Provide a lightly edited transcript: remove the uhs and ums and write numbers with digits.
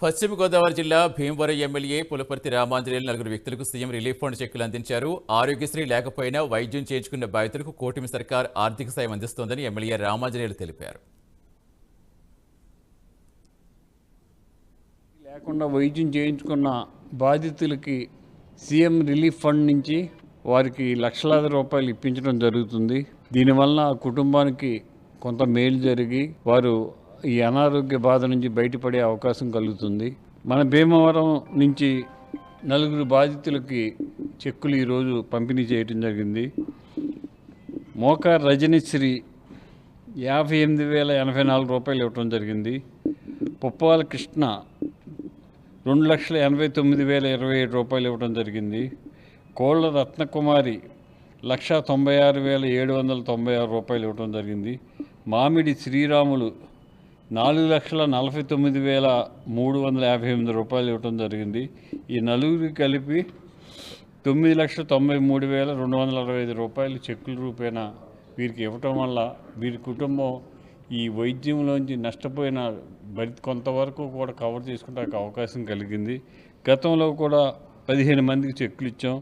పశ్చిమ గోదావరి జిల్లా భీమవరం ఎమ్మెల్యే పులపర్తి రామాంజనేయులు నలుగురు వ్యక్తులకు సీఎం రిలీఫ్ ఫండ్ చెక్కులు అందించారు. ఆరోగ్యశ్రీ లేకపోయినా వైద్యం చేయించుకున్న బాధితులకు కూటమి సర్కార్ ఆర్థిక సాయం అందిస్తోందని ఎమ్మెల్యే రామాంజనేయులు తెలిపారు. లేకుండా వైద్యం చేయించుకున్న బాధితులకి సీఎం రిలీఫ్ ఫండ్ నుంచి వారికి లక్షలాది రూపాయలు ఇప్పించడం జరుగుతుంది. దీనివల్ల ఆ కుటుంబానికి కొంత మేలు జరిగి వారు ఈ అనారోగ్య బాధ నుంచి బయటపడే అవకాశం కలుగుతుంది. మన భీమవరం నుంచి నలుగురు బాధితులకి చెక్కులు ఈరోజు పంపిణీ చేయడం జరిగింది. మోకార్ రజనీశ్రీ 58,084 రూపాయలు ఇవ్వడం జరిగింది. పుప్పాల కృష్ణ 2,89,027 రూపాయలు ఇవ్వడం జరిగింది. కోళ్ళ రత్నకుమారి 1,96,796 రూపాయలు ఇవ్వడం జరిగింది. మామిడి శ్రీరాములు 4,49,358 రూపాయలు ఇవ్వడం జరిగింది. ఈ నలుగురికి కలిపి 9,93,265 రూపాయలు చెక్కుల రూపేణ వీరికి ఇవ్వటం వల్ల వీరి కుటుంబం ఈ వైద్యంలోంచి నష్టపోయిన కొంతవరకు కూడా కవర్ చేసుకుంటే అవకాశం కలిగింది. గతంలో కూడా 15 మందికి చెక్కులు ఇచ్చాం.